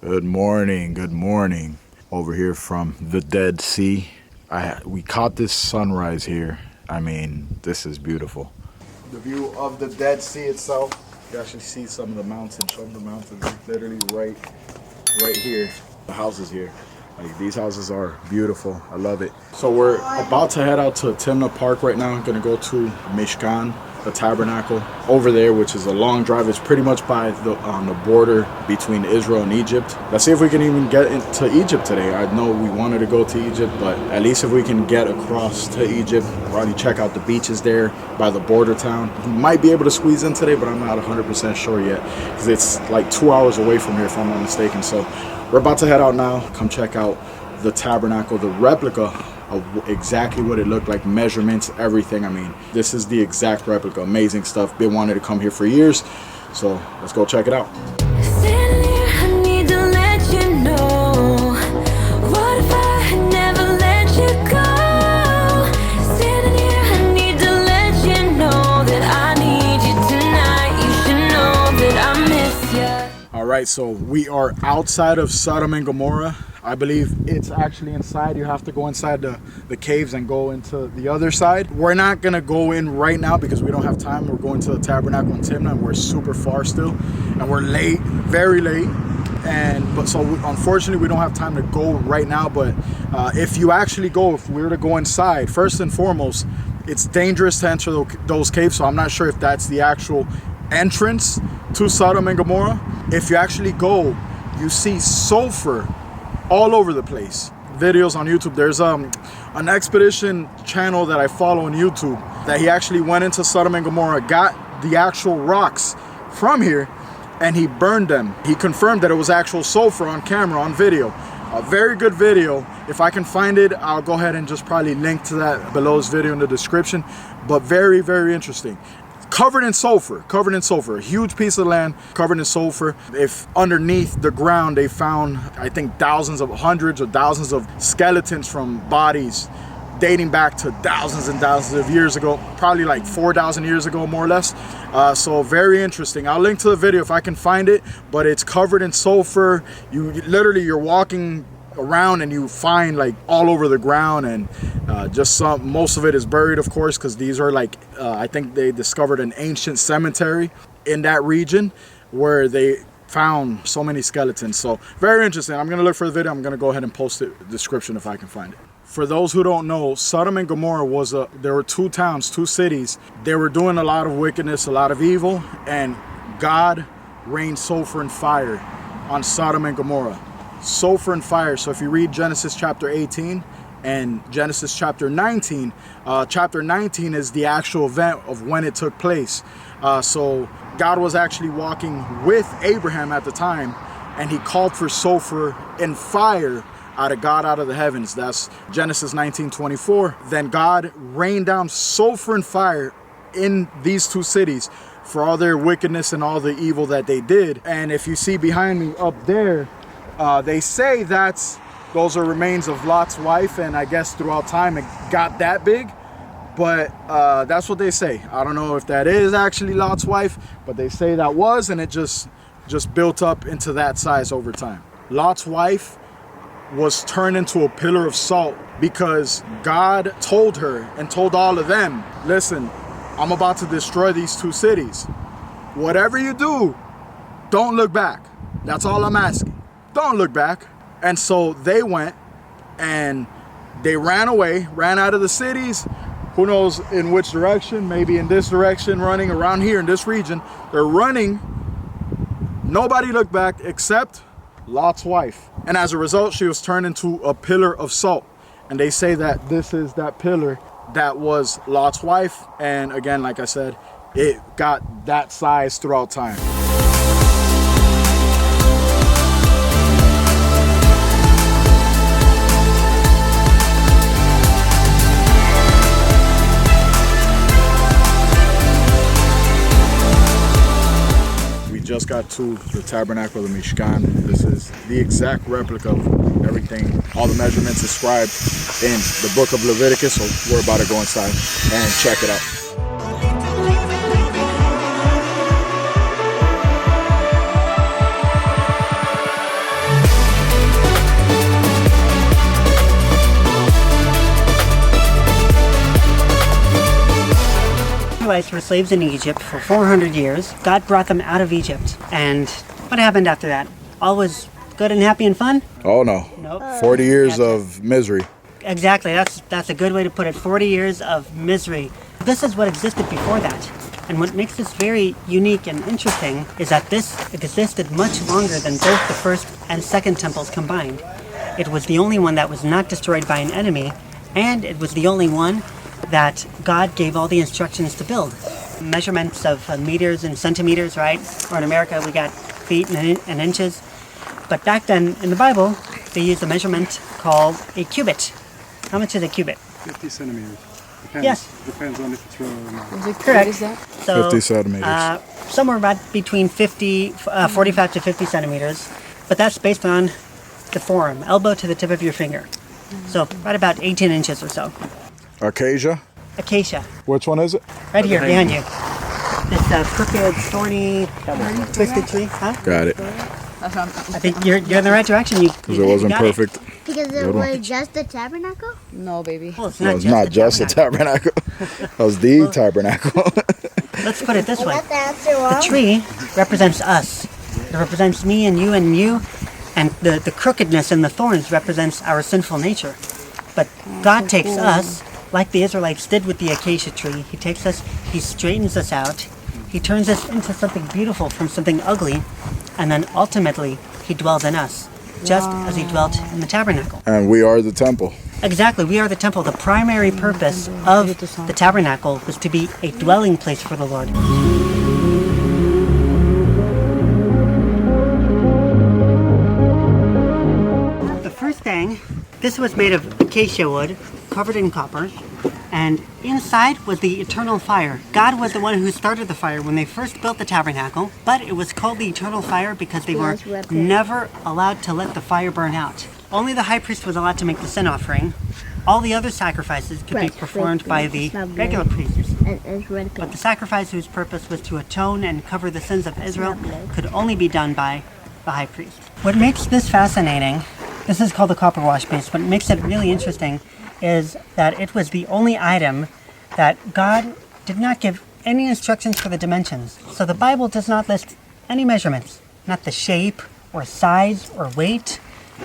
Good morning, good morning. Over here from the Dead Sea. We caught this sunrise here. I mean, this is beautiful. The view of the Dead Sea itself. You actually see some of the mountains. Show them the mountains. Literally right here. The houses here. Like, these houses are beautiful. I love it. So we're about to head out to Timna Park right now. I'm gonna go to Mishkan, the Tabernacle over there, which is a long drive. It's pretty much by on the border between Israel and Egypt. Let's see if we can even get into Egypt today. I know we wanted to go to Egypt, but at least if we can get across to Egypt, probably check out the beaches there by the border town. We might be able to squeeze in today, but I'm not 100% sure yet because it's like 2 hours away from here if I'm not mistaken. So we're about to head out now. Come check out the Tabernacle, the replica of exactly what it looked like, measurements, everything. I mean, this is the exact replica. Amazing stuff. Been wanting to come here for years, so let's go check it out. All right, so we are outside of Sodom and Gomorrah. I believe it's actually inside. You have to go inside the caves and go into the other side. We're not gonna go in right now because we don't have time. We're going to the Tabernacle in Timna and we're super far still. And we're late, very late. So unfortunately we don't have time to go right now, but if you actually go, if we were to go inside, first and foremost, it's dangerous to enter those caves. So I'm not sure if that's the actual entrance to Sodom and Gomorrah. If you actually go, you see sulfur all over the place. Videos on YouTube. There's an expedition channel that I follow on YouTube that he actually went into Sodom and Gomorrah, got the actual rocks from here, and he burned them. He confirmed that it was actual sulfur on camera, on video. A very good video. If I can find it, I'll go ahead and just probably link to that below this video in the description. But very, very interesting. Covered in sulfur, a huge piece of land covered in sulfur. If underneath the ground they found, I think hundreds or thousands of skeletons from bodies dating back to thousands and thousands of years ago, probably like 4,000 years ago, more or less. So very interesting. I'll link to the video if I can find it, but it's covered in sulfur. You're walking around and you find like all over the ground, and most of it is buried, of course, because these are like I think they discovered an ancient cemetery in that region where they found so many skeletons. So very interesting. I'm gonna look for the video. I'm gonna go ahead and post it in the description if I can find it. For those who don't know, Sodom and Gomorrah there were two towns, two cities. They were doing a lot of wickedness, a lot of evil, and God rained sulfur and fire on Sodom and Gomorrah. Sulfur and fire. So if you read Genesis chapter 18 and Genesis chapter 19, chapter 19 is the actual event of when it took place. So God was actually walking with Abraham at the time, and he called for sulfur and fire out of the heavens. That's Genesis 19:24. Then God rained down sulfur and fire in these two cities for all their wickedness and all the evil that they did. And if you see behind me up there, they say those are remains of Lot's wife, and I guess throughout time it got that big, but that's what they say. I don't know if that is actually Lot's wife, but they say that was, and it just built up into that size over time. Lot's wife was turned into a pillar of salt because God told her and told all of them, listen, I'm about to destroy these two cities. Whatever you do, don't look back. That's all I'm asking. Don't look back. And so they went and they ran away, ran out of the cities. Who knows in which direction? Maybe in this direction, running around here in this region. They're running. Nobody looked back except Lot's wife. And as a result, she was turned into a pillar of salt. And they say that this is that pillar that was Lot's wife. And again, like I said, it got that size throughout time. Just got to the Tabernacle of Mishkan. This is the exact replica of everything, all the measurements described in the book of Leviticus. So we're about to go inside and check it out. Israelites were slaves in Egypt for 400 years. God brought them out of Egypt. And what happened after that? All was good and happy and fun? Oh no. Nope. 40 years of misery. Exactly. That's a good way to put it. 40 years of misery. This is what existed before that. And what makes this very unique and interesting is that this existed much longer than both the first and second temples combined. It was the only one that was not destroyed by an enemy, and it was the only one that God gave all the instructions to build. Measurements of meters and centimeters, right? Or in America, we got feet and inches. But back then, in the Bible, they used a measurement called a cubit. How much is a cubit? 50 centimeters. Depends. Yes. Depends on if it's real or not. Correct. What is that? So, 50 centimeters. Somewhere about between 45 to 50 centimeters. But that's based on the forearm, elbow to the tip of your finger. So right about 18 inches or so. Acacia? Acacia. Which one is it? Right here, behind you. This crooked, thorny, twisted tree. Huh? Got it. I think you're in the right direction. Because it wasn't perfect. Because it was just the tabernacle? No, baby. Well, it's No, not it's not just the tabernacle. That was the tabernacle. Let's put it this way. Got the answer The wrong? tree represents us. It represents me and you and you. And the crookedness and the thorns represents our sinful nature. But God takes us, like the Israelites did with the acacia tree. He takes us, He straightens us out. He turns us into something beautiful from something ugly. And then ultimately, He dwells in us, just as He dwelt in the tabernacle. And we are the temple. Exactly, we are the temple. The primary purpose of the tabernacle was to be a dwelling place for the Lord. The first thing, this was made of acacia wood, covered in copper, and inside was the eternal fire. God was the one who started the fire when they first built the tabernacle, but it was called the eternal fire because they were never allowed to let the fire burn out. Only the high priest was allowed to make the sin offering. All the other sacrifices could be performed by the regular priests. But the sacrifice whose purpose was to atone and cover the sins of Israel could only be done by the high priest. What makes this fascinating, this is called the copper wash base, what makes it really interesting is that it was the only item that God did not give any instructions for the dimensions. So the Bible does not list any measurements, not the shape or size or weight.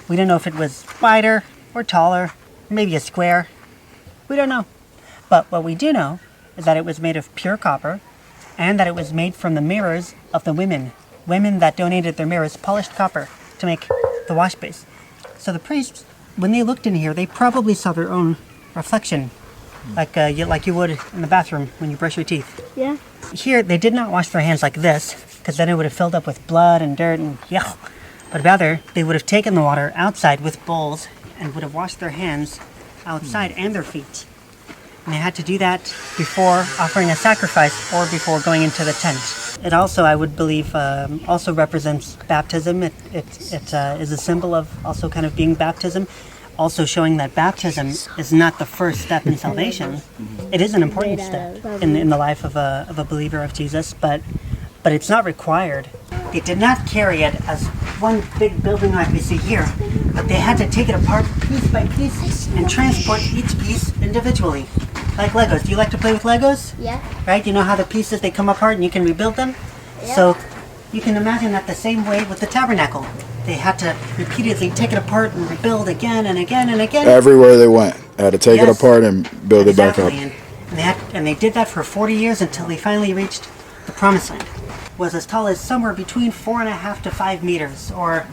We don't know if it was wider or taller, maybe a square. We don't know. But what we do know is that it was made of pure copper and that it was made from the mirrors of the women that donated their mirrors, polished copper, to make the wash base. So the priests, when they looked in here, they probably saw their own reflection, like you would in the bathroom when you brush your teeth. Yeah. Here, they did not wash their hands like this, because then it would have filled up with blood and dirt and yuck. But rather, they would have taken the water outside with bowls and would have washed their hands outside and their feet. And they had to do that before offering a sacrifice or before going into the tent. It also, I would believe, also represents baptism. It is a symbol of also kind of being baptism, also showing that baptism is not the first step in salvation. It is an important step in the life of a believer of Jesus, but it's not required. They did not carry it as one big building like we see here, but they had to take it apart piece by piece and transport each piece individually. Like Legos. Do you like to play with Legos? Yeah. Right? You know how the pieces, they come apart and you can rebuild them? Yeah. So you can imagine that the same way with the tabernacle. They had to repeatedly take it apart and rebuild again and again and again. Everywhere they went, had to take it Yes. apart and build it back up. Exactly. And they did that for 40 years until they finally reached the promised land. It was as tall as somewhere between 4.5 to 5 meters, or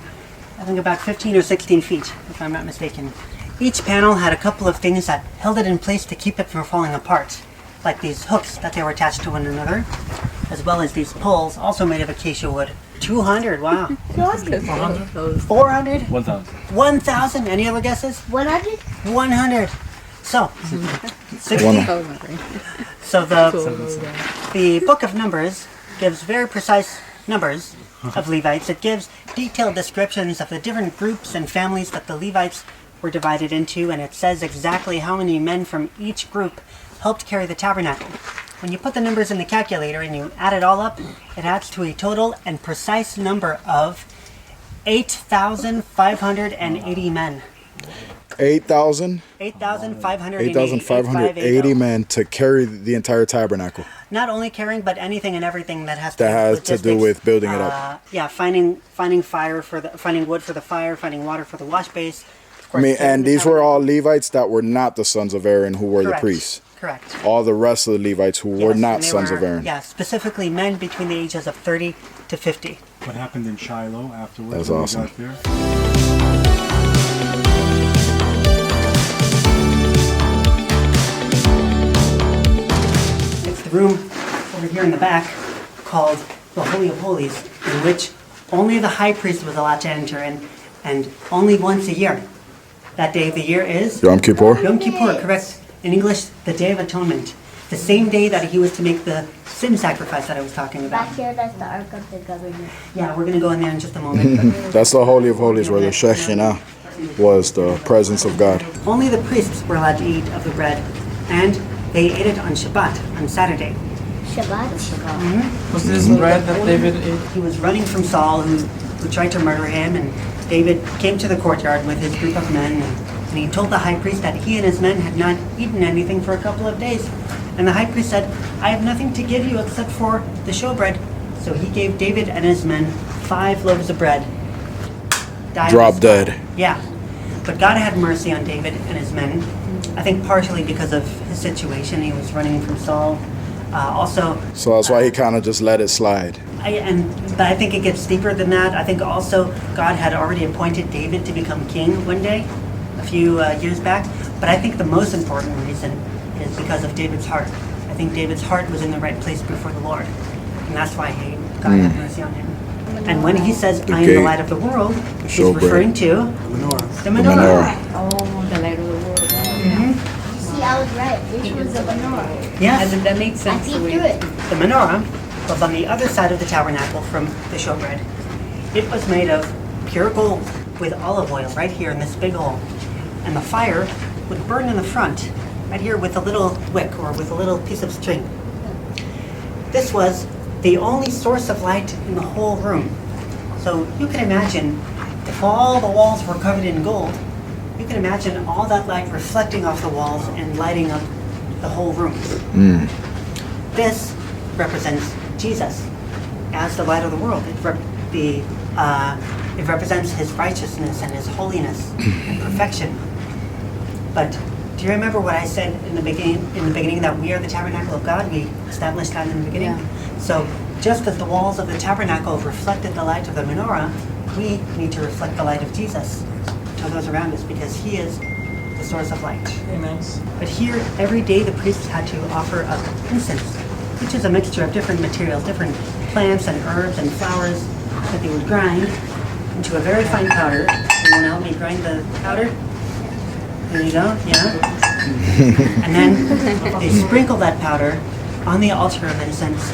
I think about 15 or 16 feet, if I'm not mistaken. Each panel had a couple of things that held it in place to keep it from falling apart, like these hooks that they were attached to one another, as well as these poles, also made of acacia wood. 200, wow. 400? 1,000. 1,000? Any other guesses? 100? 100. So, 60. So the book of Numbers gives very precise numbers of Levites. It gives detailed descriptions of the different groups and families that the Levites were divided into, and it says exactly how many men from each group helped carry the tabernacle. When you put the numbers in the calculator and you add it all up, it adds to a total and precise number of 8,580 men. 8,000? 8,580 men to carry the entire tabernacle. Not only carrying, but anything and everything that has To do with building it up. Yeah, finding wood for the fire, finding water for the wash base. Of course, And these were all Levites that were not the sons of Aaron who were the priests. Correct. All the rest of the Levites who were not sons of Aaron. Yeah, specifically men between the ages of 30 to 50. What happened in Shiloh afterwards? That's when we awesome. got there? It's the room over here in the back called the Holy of Holies, in which only the high priest was allowed to enter, and only once a year. That day of the year is Yom Kippur? Yom Kippur, correct. In English, the Day of Atonement. The same day that he was to make the sin sacrifice that I was talking about. Back here, that's the Ark of the Covenant. Yeah, we're going to go in there in just a moment. But That's the Holy of Holies where the Shekinah was the presence of God. only the priests were allowed to eat of the bread, and they ate it on Shabbat, on Saturday. Shabbat? Was this bread that David ate? He was running from Saul, who tried to murder him, and David came to the courtyard with his group of men, and he told the high priest that he and his men had not eaten anything for a couple of days. And the high priest said, I have nothing to give you except for the showbread. So he gave David and his men 5 loaves of bread. Drop dead. Yeah. But God had mercy on David and his men. I think partially because of his situation. He was running from Saul. So that's why he kind of just let it slide. But I think it gets deeper than that. I think also God had already appointed David to become king one day, a few years back. But I think the most important reason is because of David's heart. I think David's heart was in the right place before the Lord. And that's why God had mercy on him. And when he says, I am the light of the world, he's referring to the menorah. Oh, the light of the world. See, I was right. This was the menorah. Yes. And that makes I sense. peeked through it. The menorah was on the other side of the tabernacle from the showbread. It was made of pure gold with olive oil right here in this big hole. And the fire would burn in the front, right here with a little wick or with a little piece of string. This was the only source of light in the whole room. So you can imagine if all the walls were covered in gold, you can imagine all that light reflecting off the walls and lighting up the whole room. This represents Jesus as the light of the world. It represents his righteousness and his holiness and perfection. But do you remember what I said in the beginning that we are the tabernacle of God? We established that in the beginning. Yeah. So just as the walls of the tabernacle reflected the light of the menorah, we need to reflect the light of Jesus to those around us because he is the source of light. Amen. But here, every day the priests had to offer up incense, which is a mixture of different materials, different plants and herbs and flowers that they would grind into a very fine powder. You want to help me grind the powder? There you go, yeah. And then they sprinkle that powder on the altar of incense,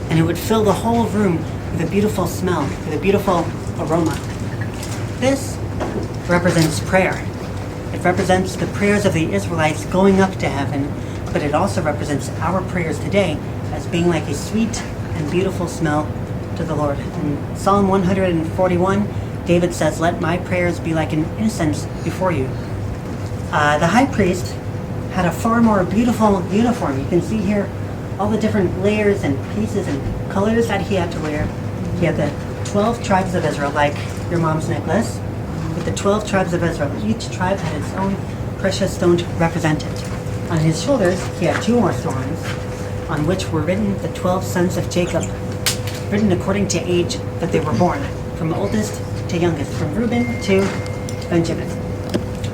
and it would fill the whole room with a beautiful smell, with a beautiful aroma. This represents prayer. It represents the prayers of the Israelites going up to heaven, but it also represents our prayers today as being like a sweet and beautiful smell to the Lord. In Psalm 141, David says, "Let my prayers be like an incense before you." The high priest had a far more beautiful uniform. You can see here all the different layers and pieces and colors that he had to wear. He had the 12 tribes of Israel, like your mom's necklace, with the 12 tribes of Israel. Each tribe had its own precious stone represented. On his shoulders, he had 2 more thorns, on which were written the 12 sons of Jacob, written according to age that they were born, from oldest to youngest, from Reuben to Benjamin.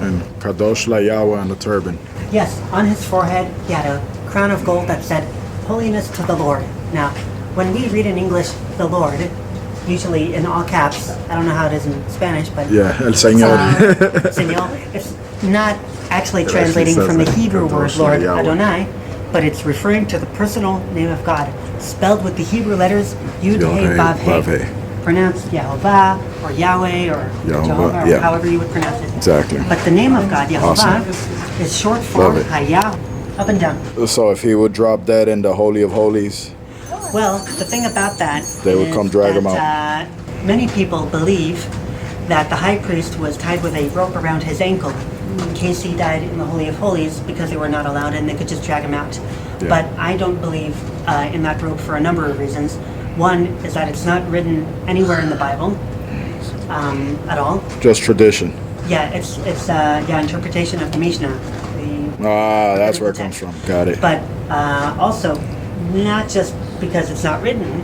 And Kadosh La Yahweh on the turban. Yes, on his forehead, he had a crown of gold that said, "Holiness to the Lord." Now, when we read in English, "the Lord," usually in all caps, I don't know how it is in Spanish, but Yeah, El Señor. Señor, it's not actually It translating actually from the says Hebrew word Kadosh Lord Yahweh. Adonai, but it's referring to the personal name of God, spelled with the Hebrew letters Yud Hey Vav Hey, pronounced Yehovah or Yahweh or Yehovah, Jehovah, or yeah. however you would pronounce it. Exactly. But the name of God, Yehovah, Awesome. is short for Love it. Hayah, up and down. So if he would drop dead in the Holy of Holies, Well, the thing about that They would is come drag him that, many people believe that the high priest was tied with a rope around his ankle Casey died in the Holy of Holies because they were not allowed and they could just drag him out. Yeah. But I don't believe in that group for a number of reasons. One is that it's not written anywhere in the Bible at all. Just tradition. Yeah, it's interpretation of the Mishnah. That's where it comes from. Got it. But also, not just because it's not written,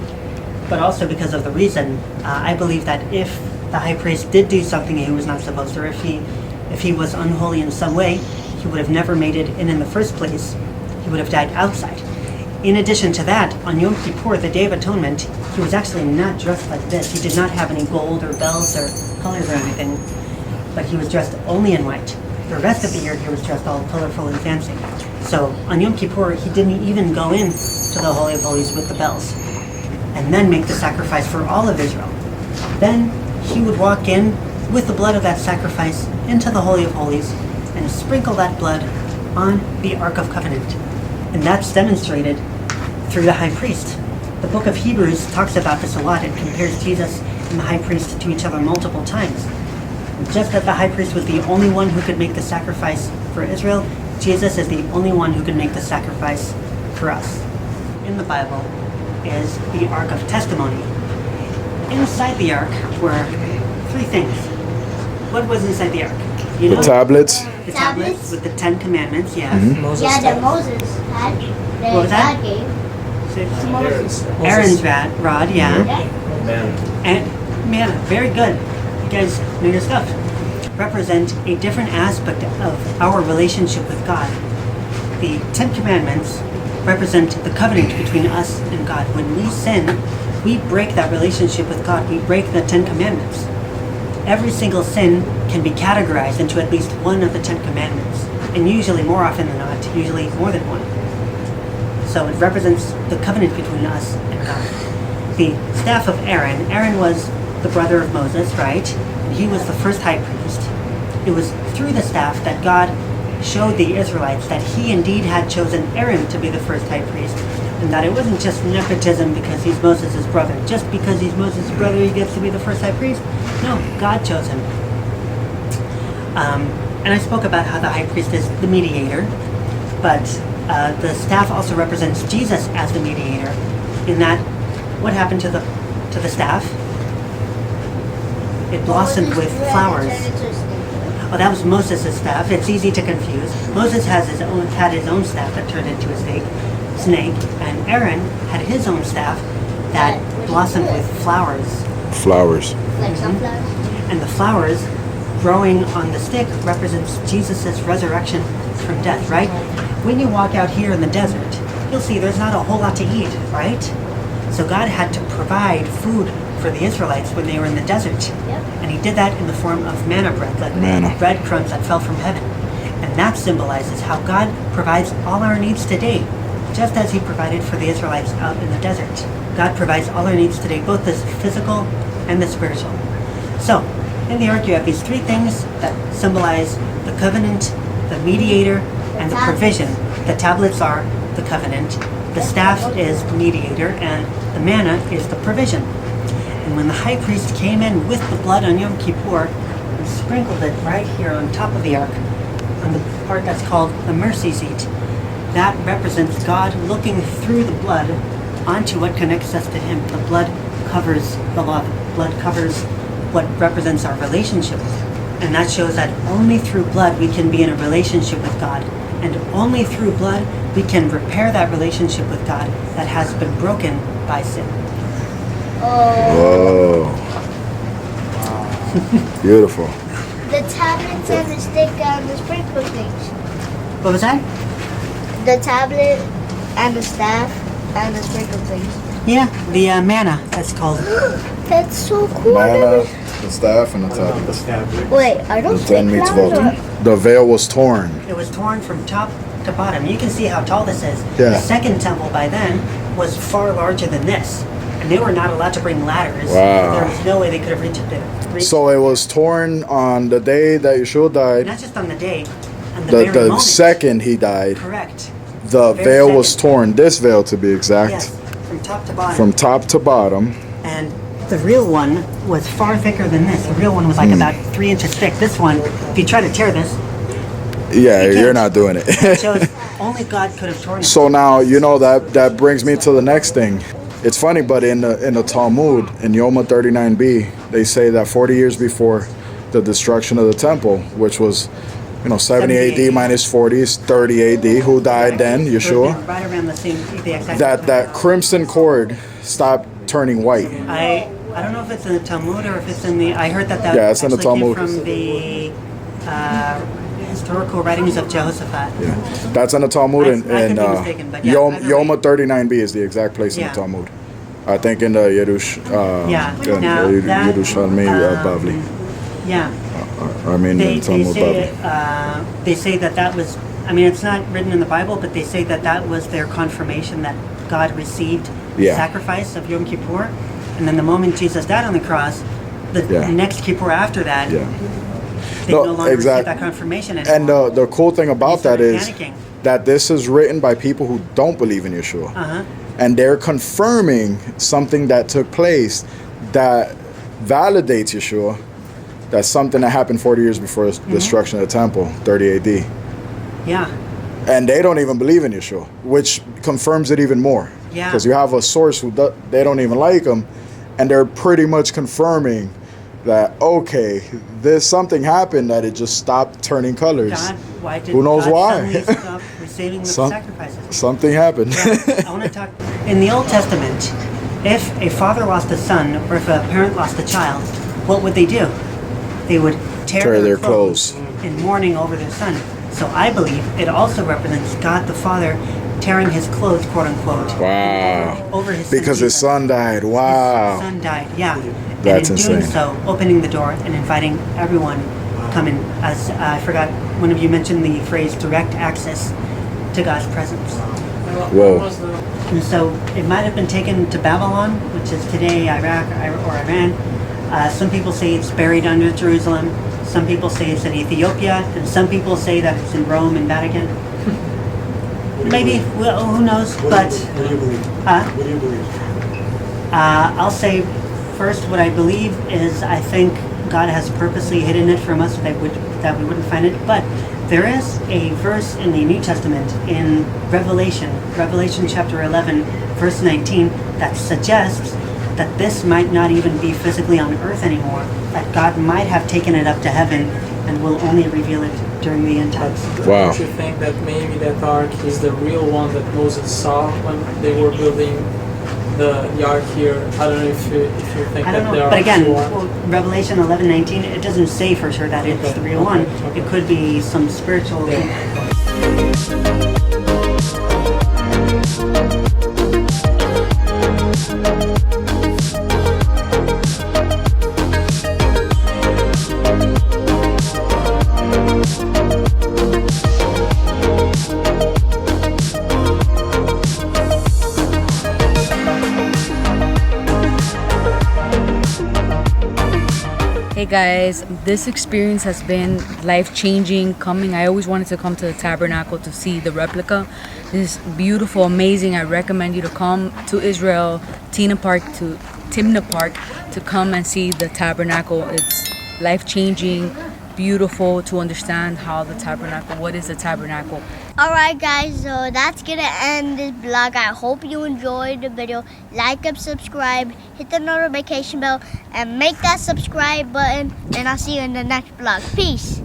but also because of the reason. I believe that if the high priest did do something he was not supposed to, or if he was unholy in some way, he would have never made it in the first place. He would have died outside. In addition to that, on Yom Kippur, the Day of Atonement, he was actually not dressed like this. He did not have any gold or bells or colors or anything, but he was dressed only in white. The rest of the year, he was dressed all colorful and fancy. So on Yom Kippur, he didn't even go in to the Holy of Holies with the bells and then make the sacrifice for all of Israel. Then he would walk in with the blood of that sacrifice into the Holy of Holies and sprinkle that blood on the Ark of Covenant. And that's demonstrated through the high priest. The book of Hebrews talks about this a lot. It compares Jesus and the high priest to each other multiple times. Just as the high priest was the only one who could make the sacrifice for Israel, Jesus is the only one who can make the sacrifice for us. In the Bible is the Ark of Testimony. Inside the Ark were three things. What was inside the Ark? You know? The tablets. The tablets with the 10 Commandments, yes. Moses Yeah, stuff. that Moses had. That What was that? God gave. Six. Moses. Aaron's rod, yeah. Yeah. Man. And man, very good. You guys know your stuff. Represent a different aspect of our relationship with God. The 10 Commandments represent the covenant between us and God. When we sin, we break that relationship with God. We break the 10 Commandments. Every single sin can be categorized into at least one of the 10 Commandments, and usually more often than not, usually more than one. So it represents the covenant between us and God. The staff of Aaron. Aaron was the brother of Moses, right? And he was the first high priest. It was through the staff that God showed the Israelites that he indeed had chosen Aaron to be the first high priest, and that it wasn't just nepotism because he's Moses' brother. Just because he's Moses' brother, he gets to be the first high priest? No, God chose him. And I spoke about how the high priest is the mediator, but the staff also represents Jesus as the mediator. In that, what happened to the staff? It blossomed with flowers. Oh, that was Moses' staff. It's easy to confuse. Moses had his own staff that turned into a snake, and Aaron had his own staff that blossomed with flowers. Flowers. Like sunflowers. And the flowers growing on the stick represents Jesus' resurrection from death, right? When you walk out here in the desert, you'll see there's not a whole lot to eat, right? So God had to provide food for the Israelites when they were in the desert. Yep. And he did that in the form of manna bread, like Manna. breadcrumbs that fell from heaven. And that symbolizes how God provides all our needs today, just as he provided for the Israelites out in the desert. God provides all our needs today, both the physical and the spiritual. So, in the Ark, you have these three things that symbolize the covenant, the mediator, and the provision. The tablets are the covenant, the staff is the mediator, and the manna is the provision. And when the high priest came in with the blood on Yom Kippur and sprinkled it right here on top of the Ark, on the part that's called the mercy seat, that represents God looking through the blood onto what connects us to him. The blood covers the law. The blood covers what represents our relationship with him. And that shows that only through blood we can be in a relationship with God. And only through blood we can repair that relationship with God that has been broken by sin. Oh. Whoa. Beautiful. The tablets and the stick and the sprinkle things. What was that? The tablet and the staff and the sprinkle things. Yeah, the manna, that's called. That's so cool. Manna, the staff, and the The tablets. staff. Wait, are those The 10 stick mitzvot. clouds The veil was torn. It was torn from top to bottom. You can see how tall this is. Yeah. The second temple by then was far larger than this. And they were not allowed to bring ladders. Wow. There was no way they could have reached it. So it was torn on the day that Yeshua died. Not just on the day, on the The very moment. second he died, Correct. the Very veil was second. torn. This veil, to be exact, Yes, from top to bottom. from top to bottom. And the real one was far thicker than this. The real one was like about 3 inches thick. This one, if you try to tear this, Yeah, You you're can't. not doing it. It shows only God could have torn it. So now that brings me to the next thing. It's funny, but in the Talmud in Yoma 39b, they say that 40 years before the destruction of the temple, which was 70 AD minus 40 is 30 AD. Who died then? Yeshua. Right around the same. The exact That crimson cord stopped turning white. I don't know if it's in the Talmud or if it's in the. I heard that Yeah, it's in the actually came Talmud. from the historical writings of Jehoshaphat. Yeah, that's in the Talmud, I and could be mistaken, but yeah, either way. Yoma 39b is the exact place in Yeah. the Talmud. I think in the Yeah. in Now the that, Yerushalmi Bavli. Yeah. I mean, They in Talmud say Bavli. they say that was. I mean, it's not written in the Bible, but they say that was their confirmation that God received the Yeah. sacrifice of Yom Kippur, and then the moment Jesus died on the cross, the Yeah. next Kippur after that, Yeah. they No, no longer exact- receive that confirmation anymore. And the cool thing about that started is panicking. that this is written by people who don't believe in Yeshua. Uh-huh. And they're confirming something that took place that validates Yeshua. That's something that happened 40 years before the destruction of the temple, 30 AD. Yeah. And they don't even believe in Yeshua, which confirms it even more. Yeah. Because you have a source who they don't even like him, and they're pretty much confirming that, okay, there's something happened that it just stopped turning colors. God, why did Who knows God why? suddenly stop receiving the sacrifices? Something happened. Yeah, I want to talk. In the Old Testament, if a father lost a son or if a parent lost a child, what would they do? They would tear their clothes in mourning over their son. So I believe it also represents God the Father tearing his clothes, quote unquote, Wow. over his son. Because his Jesus. son died. His Wow. son died, yeah. That's and in doing insane. so, opening the door and inviting everyone come in. As I forgot, one of you mentioned the phrase direct access to God's presence. Whoa. And so it might have been taken to Babylon, which is today Iraq or Iran. Some people say it's buried under Jerusalem. Some people say it's in Ethiopia, and some people say that it's in Rome and Vatican. Maybe, well, who knows? But What do you believe? What do you believe? I'll say first, what I believe is I think God has purposely hidden it from us that we wouldn't find it. But there is a verse in the New Testament in Revelation chapter 11, verse 19, that suggests that this might not even be physically on earth anymore, that God might have taken it up to heaven and will only reveal it during the end times. Wow. Don't you think that maybe that ark is the real one that Moses saw when they were building the ark here? I don't know if you think I don't that know, there but are again, two well, Revelation 11:19, it doesn't say for sure that it's the real one. It could be some spiritual thing. Hey guys, this experience has been life-changing. I always wanted to come to the Tabernacle to see the replica. This is beautiful, amazing. I recommend you to come to Israel, Timna Park, to come and see the Tabernacle. It's life-changing, beautiful to understand what is the Tabernacle. Alright guys, so that's gonna end this vlog. I hope you enjoyed the video. Like and subscribe, hit the notification bell, and make that subscribe button. And I'll see you in the next vlog. Peace.